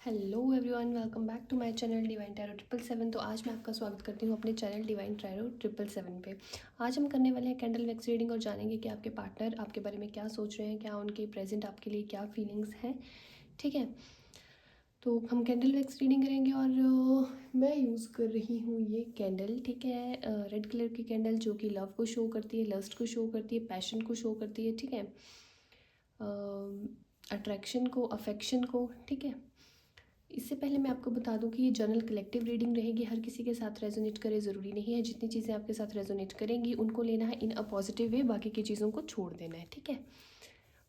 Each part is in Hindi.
Hello everyone, welcome back to my channel divine tarot 777। तो आज मैं आपका स्वागत करती हूँ अपने चैनल डिवाइन टैरो 777 पे। आज हम करने वाले हैं कैंडल वैक्स रीडिंग और जानेंगे कि आपके पार्टनर आपके बारे में क्या सोच रहे हैं, क्या उनके प्रेजेंट आपके लिए क्या फीलिंग्स हैं। ठीक है, तो हम कैंडल वैक्स रीडिंग करेंगे और मैं यूज़ कर रही हूँ ये कैंडल। ठीक है, रेड कलर की कैंडल जो कि लव को शो करती है, लस्ट को शो करती है, पैशन को शो करती है। ठीक है, अट्रैक्शन को, अफेक्शन को। ठीक है, इससे पहले मैं आपको बता दूं कि ये जनरल कलेक्टिव रीडिंग रहेगी, हर किसी के साथ रेजोनेट करे ज़रूरी नहीं है। जितनी चीज़ें आपके साथ रेजोनेट करेंगी उनको लेना है इन अ पॉजिटिव वे, बाकी की चीज़ों को छोड़ देना है। ठीक है,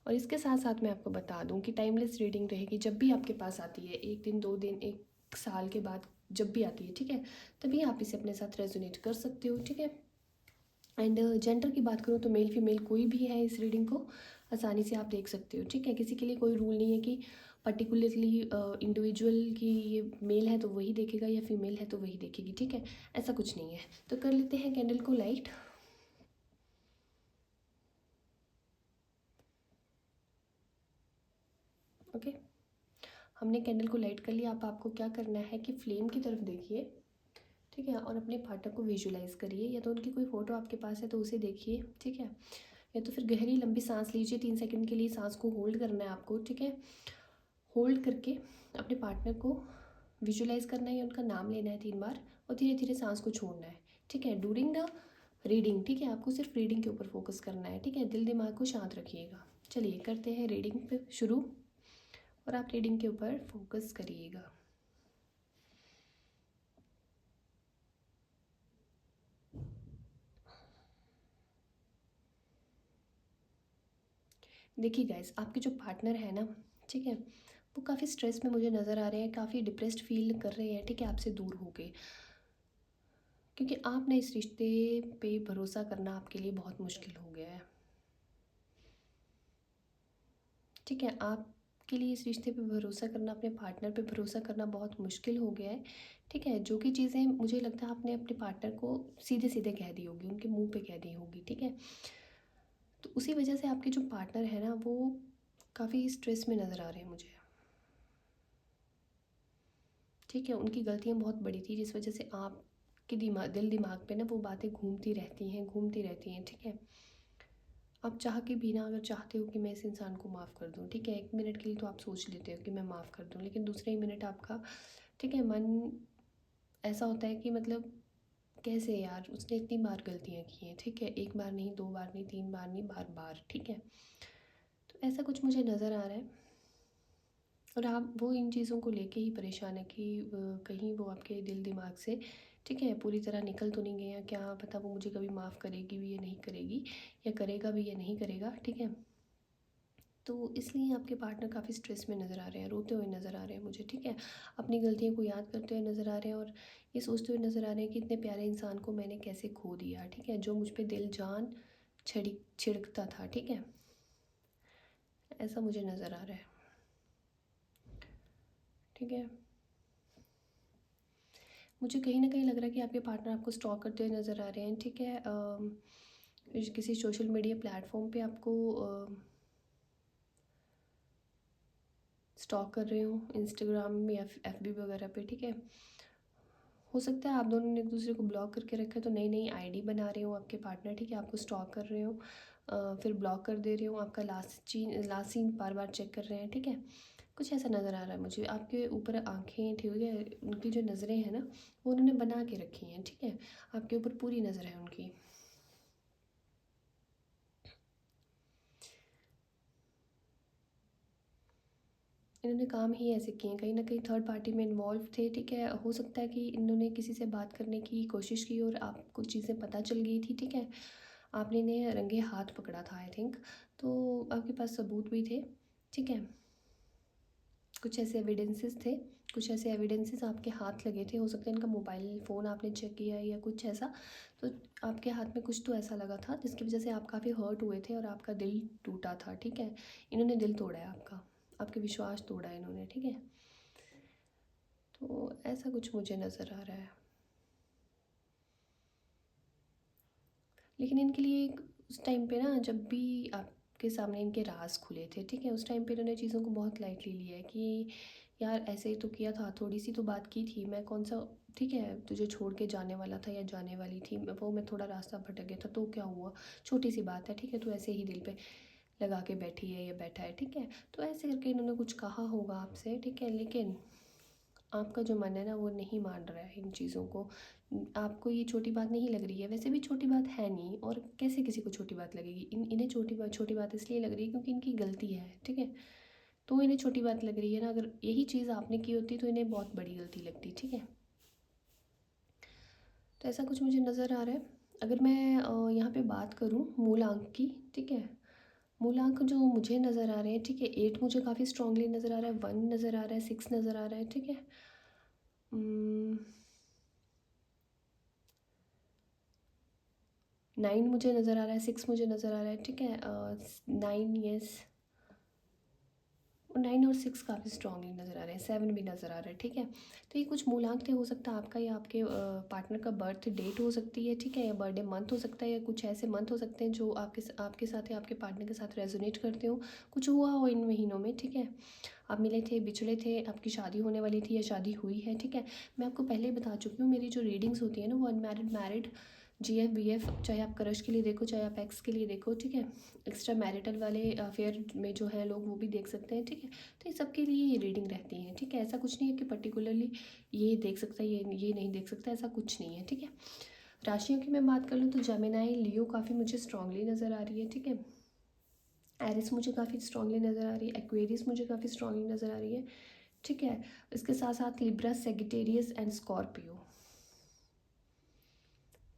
और इसके साथ साथ मैं आपको बता दूं कि टाइमलेस रीडिंग रहेगी। जब भी आपके पास आती है, एक दिन, 2 दिन, 1 साल के बाद जब भी आती है, ठीक है, तभी आप इसे अपने साथ रेजोनेट कर सकते हो। ठीक है, एंड जेंडर की बात करूँ तो मेल फीमेल कोई भी है इस रीडिंग को आसानी से आप देख सकते हो। ठीक है, किसी के लिए कोई रूल नहीं है कि पर्टिकुलरली इंडिविजुअल की ये मेल है तो वही देखेगा या फीमेल है तो वही देखेगी। ठीक है, ऐसा कुछ नहीं है। तो कर लेते हैं कैंडल को लाइट। ओके, हमने कैंडल को लाइट कर लिया। अब आपको क्या करना है कि फ्लेम की तरफ देखिए। ठीक है, और अपने पार्टनर को विजुलाइज करिए, या तो उनकी कोई फ़ोटो आपके पास है तो उसे देखिए। ठीक है, या तो फिर गहरी लंबी सांस लीजिए। 3 सेकंड के लिए सांस को होल्ड करना है आपको। ठीक है, होल्ड करके अपने पार्टनर को विजुलाइज करना है या उनका नाम लेना है 3 बार, और धीरे धीरे सांस को छोड़ना है। ठीक है, ड्यूरिंग द रीडिंग। ठीक है, आपको सिर्फ रीडिंग के ऊपर फोकस करना है। ठीक है, दिल दिमाग को शांत रखिएगा। चलिए करते हैं रीडिंग पे शुरू, और आप रीडिंग के ऊपर फोकस करिएगा। देखिए गाइस, आपके जो पार्टनर है ना, ठीक है, वो काफ़ी स्ट्रेस में मुझे नज़र आ रहे हैं, काफ़ी डिप्रेस्ड फील कर रहे हैं। ठीक है, आपसे दूर हो गए, क्योंकि आप ना इस रिश्ते पे भरोसा करना आपके लिए बहुत मुश्किल हो गया है। ठीक है, आपके लिए इस रिश्ते पे भरोसा करना, अपने पार्टनर पे भरोसा करना बहुत मुश्किल हो गया है। ठीक है, जो कि चीज़ें मुझे लगता है आपने अपने पार्टनर को सीधे सीधे कह दी होगी, उनके मुंह पे कह दी होगी। ठीक है, तो उसी वजह से आपके जो पार्टनर है ना, वो काफ़ी स्ट्रेस में नज़र आ रहे हैं मुझे। ठीक है, उनकी गलतियाँ बहुत बड़ी थी जिस वजह से आपके दिल दिमाग पे ना वो बातें घूमती रहती हैं, घूमती रहती हैं। ठीक है, आप चाह के भी ना, अगर चाहते हो कि मैं इस इंसान को माफ़ कर दूँ, ठीक है, 1 मिनट के लिए तो आप सोच लेते हो कि मैं माफ़ कर दूँ, लेकिन दूसरे ही मिनट आपका, ठीक है, मन ऐसा होता है कि मतलब कैसे यार, उसने इतनी बार गलतियाँ की हैं। ठीक है, 1 बार नहीं, 2 बार नहीं, 3 बार नहीं, बार बार। ठीक है, तो ऐसा कुछ मुझे नज़र आ रहा है, और आप वो इन चीज़ों को लेके ही परेशान है कि कहीं वो आपके दिल दिमाग से, ठीक है, पूरी तरह निकल तो नहीं गए हैं। क्या पता वो मुझे कभी माफ़ करेगी भी या नहीं करेगी, या करेगा भी या नहीं करेगा। ठीक है, तो इसलिए आपके पार्टनर काफ़ी स्ट्रेस में नज़र आ रहे हैं, रोते हुए नज़र आ रहे हैं मुझे। ठीक है, अपनी गलतियों को याद करते हुए नज़र आ रहे हैं, और ये सोचते हुए नज़र आ रहे हैं कि इतने प्यारे इंसान को मैंने कैसे खो दिया। ठीक है, जो मुझ पे दिल जान छिड़कता था। ठीक है, ऐसा मुझे नज़र आ रहा है। ठीक है, मुझे कहीं ना कहीं लग रहा है कि आपके पार्टनर आपको स्टॉक करते हुए नज़र आ रहे हैं। ठीक है, किसी सोशल मीडिया प्लेटफॉर्म पे आपको स्टॉक कर रहे हो, इंस्टाग्राम या FB वगैरह पे। ठीक है, हो सकता है आप दोनों ने एक दूसरे को ब्लॉक करके रखा है, तो नई नई आईडी बना रहे हो आपके पार्टनर। ठीक है, आपको स्टॉक कर रहे हो, फिर ब्लॉक कर दे रहे हो, आपका लास्ट सीन बार बार चेक कर रहे हैं। ठीक है, कुछ ऐसा नज़र आ रहा है मुझे। आपके ऊपर आंखें, ठीक है, उनकी जो नज़रें हैं ना, वो उन्होंने बना के रखी हैं। ठीक है, आपके ऊपर पूरी नज़र है उनकी। इन्होंने काम ही ऐसे किए हैं, कहीं ना कहीं थर्ड पार्टी में इन्वॉल्व थे। ठीक है, हो सकता है कि इन्होंने किसी से बात करने की कोशिश की और आपको चीज़ें पता चल गई थी। ठीक है, आपने इन्हें रंगे हाथ पकड़ा था, आई थिंक। तो आपके पास सबूत भी थे। ठीक है, कुछ ऐसे एविडेंसेस थे, कुछ ऐसे एविडेंसेस आपके हाथ लगे थे। हो सकता है इनका मोबाइल फ़ोन आपने चेक किया है या कुछ ऐसा, तो आपके हाथ में कुछ तो ऐसा लगा था जिसकी वजह से आप काफ़ी हर्ट हुए थे और आपका दिल टूटा था। ठीक है, इन्होंने दिल तोड़ा है आपका, आपके विश्वास तोड़ा है इन्होंने। ठीक है, तो ऐसा कुछ मुझे नज़र आ रहा है। लेकिन इनके लिए उस टाइम पे ना, जब भी आपके सामने इनके राज खुले थे, ठीक है, उस टाइम पे इन्होंने चीज़ों को बहुत लाइटली लिया है कि यार ऐसे ही तो किया था, थोड़ी सी तो बात की थी, मैं कौन सा, ठीक है, तुझे छोड़ के जाने वाला था या जाने वाली थी, वो मैं थोड़ा रास्ता भटक गया था तो क्या हुआ, छोटी सी बात है, ठीक है, तो ऐसे ही दिल पे लगा के बैठी है या बैठा है, ठीक है। तो ऐसे करके इन्होंने कुछ कहा होगा आपसे, ठीक है, लेकिन आपका जो मन है ना वो नहीं मान रहा है इन चीज़ों को। आपको ये छोटी बात नहीं लग रही है, वैसे भी छोटी बात है नहीं, और कैसे किसी को छोटी बात लगेगी, इन्हें छोटी बात इसलिए लग रही है क्योंकि इनकी गलती है, ठीक है। तो इन्हें छोटी बात लग रही है ना, अगर यही चीज़ आपने की होती तो इन्हें बहुत बड़ी गलती लगती, ठीक है। तो ऐसा कुछ मुझे नज़र आ रहा है। अगर मैं यहाँ पे बात करूँ मूलांक की, ठीक है, मूलांक जो मुझे नज़र आ रहे हैं, ठीक है, 8 मुझे काफ़ी स्ट्रांगली नज़र आ रहा है, 1 नज़र आ रहा है, 6 नज़र आ रहा है, ठीक है। 9 मुझे नज़र आ रहा है, 6 मुझे नज़र आ रहा है, ठीक है, 9, यस, 9 और 6 काफ़ी स्ट्रांगली नज़र आ रहे हैं, 7 भी नज़र आ रहा है, ठीक है। तो ये कुछ मूलांक थे, हो सकता है आपका या आपके पार्टनर का बर्थ डेट हो सकती है, ठीक है, या बर्थडे मंथ हो सकता है, या कुछ ऐसे मंथ हो सकते हैं जो आपके साथ या आपके पार्टनर के साथ रेजोनेट करते हो, कुछ हुआ हो इन महीनों में, ठीक है। आप मिले थे, बिछड़े थे, आपकी शादी होने वाली थी या शादी हुई है, ठीक है। मैं आपको पहले ही बता चुकी हूँ, मेरी जो रीडिंग्स होती है ना वो अनमैरिड, मैरिड, जीएफ बीएफ, चाहे आप क्रश के लिए देखो चाहे आप एक्स के लिए देखो, ठीक है। एक्स्ट्रा मैरिटल वाले अफेयर में जो है लोग वो भी देख सकते हैं, ठीक है। तो ये सब के लिए ये रीडिंग रहती है, ठीक है। ऐसा कुछ नहीं है कि पर्टिकुलरली ये देख सकता है ये नहीं देख सकता, ऐसा कुछ नहीं है, ठीक है। राशियों की मैं बात कर लूँ तो जेमिनाई, लियो काफ़ी मुझे स्ट्रांगली नज़र आ रही है, ठीक है। एरिस मुझे काफ़ी स्ट्रांगली नज़र आ रही है, एक्वेरियस मुझे काफ़ी स्ट्रांगली नज़र आ रही है, ठीक है। इसके साथ साथ लिब्रा, सेगिटेरियस एंड स्कॉर्पियो,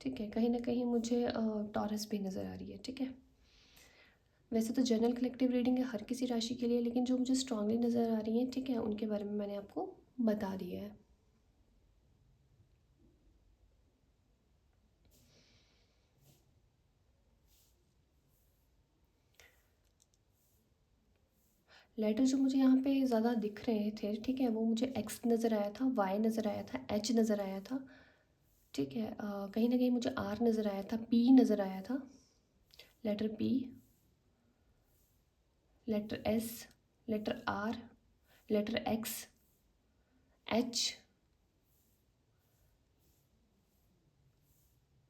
ठीक है। कहीं ना कहीं मुझे टॉरस भी नज़र आ रही है, ठीक है। वैसे तो जनरल कलेक्टिव रीडिंग है हर किसी राशि के लिए, लेकिन जो मुझे स्ट्रांगली नज़र आ रही है, ठीक है, उनके बारे में मैंने आपको बता दिया है। लेटर जो मुझे यहाँ पे ज़्यादा दिख रहे थे, ठीक है, वो मुझे एक्स नज़र आया था, वाई नज़र आया था, एच नज़र आया था, ठीक है। कहीं ना कहीं मुझे आर नज़र आया था, पी नज़र आया था, letter P, letter S, letter R, letter X, H,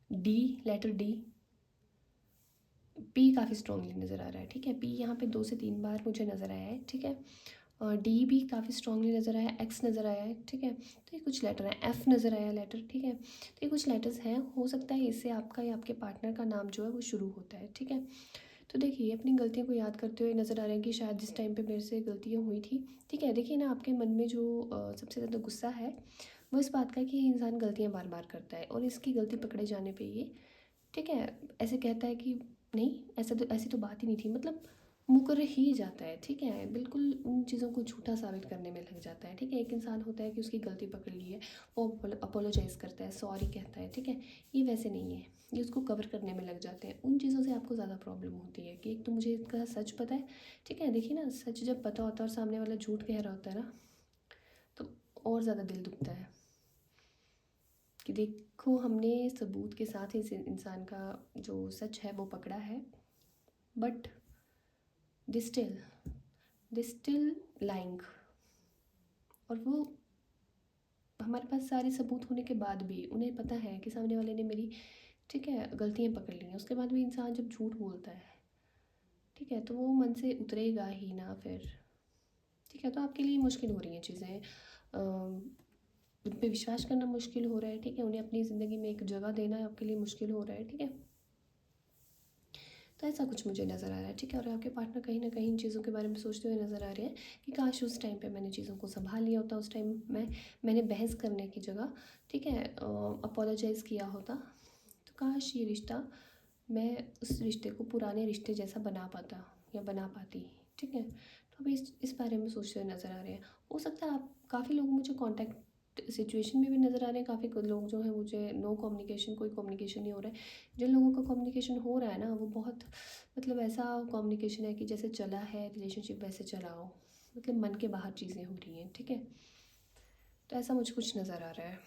D, letter D, P काफ़ी स्ट्रांगली नज़र आ रहा है, ठीक है। पी यहाँ पे 2 से 3 बार मुझे नज़र आया है, ठीक है। और डी भी काफ़ी स्ट्रांगली नज़र आया, एक्स नज़र आया है, ठीक है। तो ये कुछ लेटर हैं, एफ़ नज़र आया लेटर, ठीक है। तो ये कुछ लेटर्स हैं, हो सकता है इससे आपका या आपके पार्टनर का नाम जो है वो शुरू होता है, ठीक है। तो देखिए अपनी गलतियों को याद करते हुए नज़र आ रहे हैं कि शायद जिस टाइम पे मेरे से गलतियाँ हुई थी, ठीक है। देखिए ना, आपके मन में जो सबसे ज़्यादा गुस्सा है वो इस बात का है कि ये इंसान गलतियाँ बार बार करता है, और इसकी गलती पकड़े जाने पे ये, ठीक है, ऐसे कहता है कि नहीं, ऐसी तो बात ही नहीं थी, मतलब मुकर ही जाता है, ठीक है, बिल्कुल उन चीज़ों को झूठा साबित करने में लग जाता है, ठीक है। एक इंसान होता है कि उसकी गलती पकड़ ली है, वो अपोलोजाइज़ करता है, सॉरी कहता है, ठीक है। ये वैसे नहीं है, ये उसको कवर करने में लग जाते हैं। उन चीज़ों से आपको ज़्यादा प्रॉब्लम होती है कि एक तो मुझे इसका सच पता है, ठीक है। देखिए ना, सच जब पता होता है और सामने वाला झूठ कह रहा होता है ना, तो और ज़्यादा दिल दुखता है कि देखो हमने सबूत के साथ इस इंसान का जो सच है वो पकड़ा है, बट दे स्टिल लाइंग, और वो हमारे पास सारे सबूत होने के बाद भी उन्हें पता है कि सामने वाले ने मेरी, ठीक है, गलतियाँ पकड़ ली हैं, उसके बाद भी इंसान जब झूठ बोलता है, ठीक है, तो वो मन से उतरेगा ही ना फिर, ठीक है। तो आपके लिए मुश्किल हो रही हैं चीज़ें, उन पे विश्वास करना मुश्किल हो रहा है, ठीक है, उन्हें अपनी ज़िंदगी में एक जगह देना आपके लिए मुश्किल हो रहा है, ठीक है। तो ऐसा कुछ मुझे नज़र आ रहा है, ठीक है। और आपके पार्टनर कहीं ना कहीं इन चीज़ों के बारे में सोचते हुए नज़र आ रहे हैं कि काश उस टाइम पे मैंने चीज़ों को संभाल लिया होता, उस टाइम मैंने बहस करने की जगह, ठीक है, अपोलोजाइज़ किया होता, तो काश ये रिश्ता, मैं उस रिश्ते को पुराने रिश्ते जैसा बना पाता या बना पाती, ठीक है। तो अभी इस बारे में सोचते हुए नज़र आ रहे हैं। हो सकता है आप, काफ़ी लोग मुझे कॉन्टैक्ट सिचुएशन में भी नज़र आ रहे हैं, काफ़ी लोग जो हैं मुझे नो कम्युनिकेशन, कोई कम्युनिकेशन नहीं हो रहा है। जिन लोगों का कम्युनिकेशन हो रहा है ना, वो बहुत, मतलब ऐसा कम्युनिकेशन है कि जैसे चला है रिलेशनशिप वैसे चला हो, मतलब मन के बाहर चीज़ें हो रही हैं, ठीक है। तो ऐसा मुझे कुछ नज़र आ रहा है।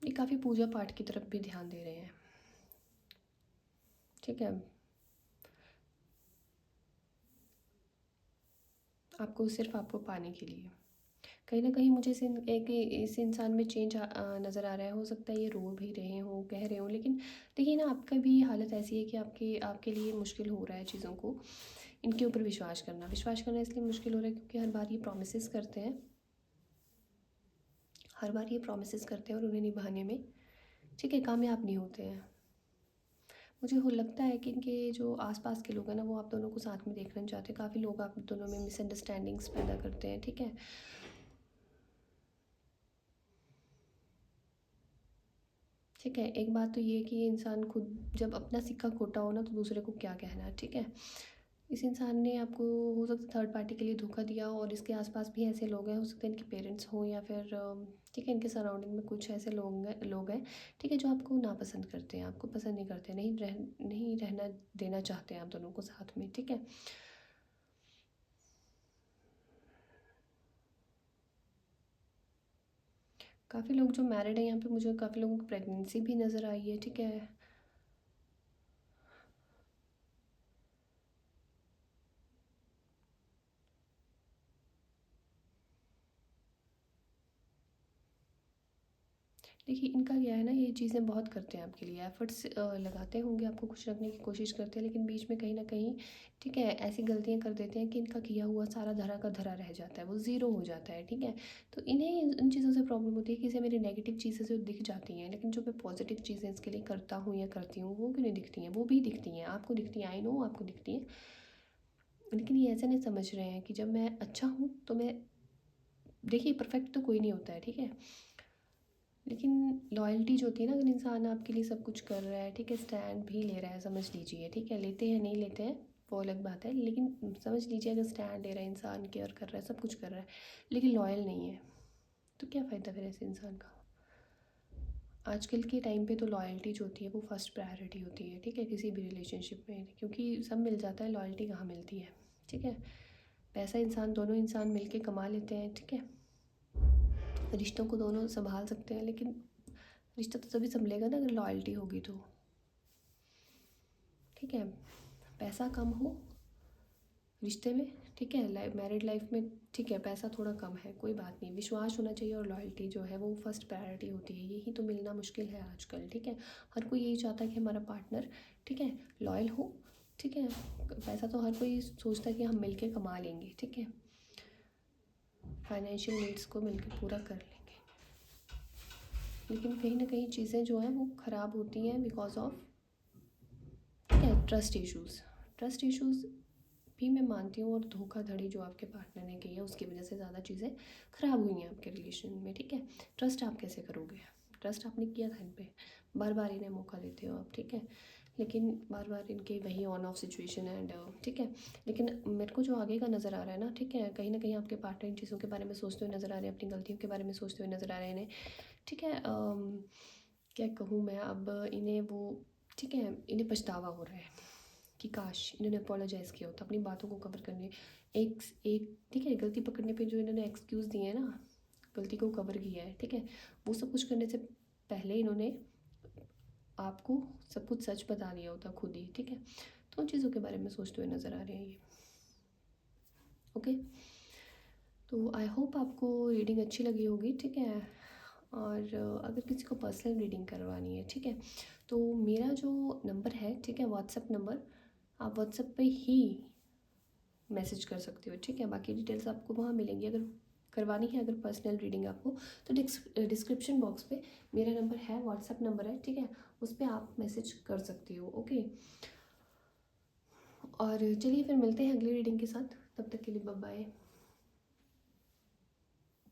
ये काफ़ी पूजा पाठ की तरफ भी ध्यान दे रहे हैं, ठीक है। आपको सिर्फ आपको पाने के लिए। कहीं न कहीं मुझे इस इंसान में चेंज नज़र आ रहा है। हो सकता है ये रो भी रहे हों, कह रहे हों, लेकिन देखिए ना, आपका भी हालत ऐसी है कि आपके आपके लिए मुश्किल हो रहा है चीज़ों को, इनके ऊपर विश्वास करना। विश्वास करना इसलिए मुश्किल हो रहा है क्योंकि हर बार ये प्रॉमिसेस करते हैं, हर बार ये प्रॉमिसेस करते हैं और उन्हें निभाने में, ठीक है, कामयाब नहीं होते हैं। मुझे हो लगता है कि इनके जो आस-पास के लोग हैं ना, वो आप दोनों को साथ में देखना नहीं चाहते। काफ़ी लोग आप दोनों में मिसअंडरस्टैंडिंग्स पैदा करते हैं, ठीक है? ठीक है, एक बात तो ये है कि इंसान खुद जब अपना सिक्का खोटा हो ना, तो दूसरे को क्या कहना, ठीक है? इस इंसान ने आपको हो सकता है थर्ड पार्टी के लिए धोखा दिया हो, और इसके आसपास भी ऐसे लोग हैं, हो सकता है इनके पेरेंट्स हों या फिर ठीक है, इनके सराउंडिंग में कुछ ऐसे लोग हैं, ठीक है, जो आपको नापसंद करते हैं, आपको पसंद नहीं करते, नहीं रहना देना चाहते हैं आप दोनों को साथ में, ठीक है? काफ़ी लोग जो मैरिड हैं यहाँ पे, मुझे काफ़ी लोगों की प्रेगनेंसी भी नज़र आई है, ठीक है? देखिए, इनका क्या है ना, ये चीज़ें बहुत करते हैं आपके लिए, एफ़र्ट्स लगाते होंगे, आपको खुश रखने की कोशिश करते हैं, लेकिन बीच में कहीं न कहीं, ठीक है, ऐसी गलतियाँ कर देते हैं कि इनका किया हुआ सारा धरा का धरा रह जाता है, वो ज़ीरो हो जाता है, ठीक है? तो इन्हें इन चीज़ों से प्रॉब्लम होती है कि इसे मेरी नेगेटिव चीज़ें जो दिख जाती हैं, लेकिन जो मैं पॉज़िटिव चीज़ें इसके लिए करता हूँ या करती हूँ, वो क्यों नहीं दिखती हैं? वो भी दिखती हैं, आपको दिखती हैं, आई नो आपको दिखती हैं, लेकिन ये ऐसा नहीं समझ रहे हैं कि जब मैं अच्छा हूँ, तो मैं, देखिए, परफ़ेक्ट तो कोई नहीं होता है, ठीक है? लेकिन लॉयल्टी जो होती है ना, अगर इंसान आपके लिए सब कुछ कर रहा है, ठीक है, स्टैंड भी ले रहा है, समझ लीजिए, ठीक है, लेते हैं नहीं लेते हैं वो अलग बात है, लेकिन समझ लीजिए अगर स्टैंड ले रहा है इंसान, केयर कर रहा है, सब कुछ कर रहा है, लेकिन लॉयल नहीं है, तो क्या फ़ायदा फिर ऐसे इंसान का। आजकल के टाइम पे तो लॉयल्टी जो होती है वो फर्स्ट प्रायोरिटी होती है, ठीक है, किसी भी रिलेशनशिप में, क्योंकि सब मिल जाता है, लॉयल्टी कहाँ मिलती है, ठीक है? पैसा इंसान, दोनों इंसान मिलके कमा लेते हैं, ठीक है, रिश्तों को दोनों संभाल सकते हैं, लेकिन रिश्ता तो तभी संभलेगा ना अगर लॉयल्टी होगी तो, ठीक है? पैसा कम हो रिश्ते में, ठीक है, लाइफ, मैरिड लाइफ में, ठीक है, पैसा थोड़ा कम है, कोई बात नहीं, विश्वास होना चाहिए और लॉयल्टी जो है वो फर्स्ट प्रायोरिटी होती है, यही तो मिलना मुश्किल है आजकल, ठीक है? हर कोई यही चाहता है कि हमारा पार्टनर, ठीक है, लॉयल हो, ठीक है? पैसा तो हर कोई सोचता है कि हम मिलके कमा लेंगे, ठीक है, फाइनेंशियल नीड्स को मिलके पूरा कर लेंगे, लेकिन कहीं ना कहीं चीज़ें जो हैं वो ख़राब होती हैं बिकॉज ऑफ, ठीक है, ट्रस्ट इश्यूज़ भी मैं मानती हूँ, और धोखाधड़ी जो आपके पार्टनर ने की है उसकी वजह से ज़्यादा चीज़ें ख़राब हुई हैं आपके रिलेशन में, ठीक है? ट्रस्ट आप कैसे करोगे? ट्रस्ट आपने किया था इन पे, बार बार इन्हें मौका देते हो आप, ठीक है, लेकिन बार बार इनके वही ऑन ऑफ सिचुएशन एंड, ठीक है, लेकिन मेरे को जो आगे का नज़र आ रहा है ना, ठीक है, कहीं ना कहीं आपके पार्टनर इन चीज़ों के बारे में सोचते हुए नज़र आ रहे हैं, अपनी गलतियों के बारे में सोचते हुए नज़र आ रहे हैं इन्हें, ठीक है, क्या कहूँ मैं अब इन्हें वो, ठीक है, इन्हें पछतावा हो रहा है कि काश इन्होंने अपोलोजाइज़ किया होता अपनी बातों को कवर करने, एक एक, ठीक है, गलती पकड़ने पे जो इन्होंने एक्सक्यूज़ दिए हैं ना, गलती को कवर किया है, ठीक है, वो सब कुछ करने से पहले इन्होंने आपको सब कुछ सच बता दिया होता खुद ही, ठीक है, तो उन चीज़ों के बारे में सोचते हुए नज़र आ रहे हैं ये। ओके, तो आई होप आपको रीडिंग अच्छी लगी होगी, ठीक है, और अगर किसी को पर्सनल रीडिंग करवानी है, ठीक है, तो मेरा जो नंबर है, ठीक है, व्हाट्सएप नंबर, आप व्हाट्सएप पे ही मैसेज कर सकते हो, ठीक है, बाकी डिटेल्स आपको वहाँ मिलेंगी, अगर करवानी है, अगर पर्सनल रीडिंग आपको, तो डिस्क्रिप्शन बॉक्स पे मेरा नंबर है, व्हाट्सएप नंबर है, ठीक है, उस पर आप मैसेज कर सकते हो, ओके। और चलिए फिर मिलते हैं अगली रीडिंग के साथ, तब तक के लिए बाय बाय।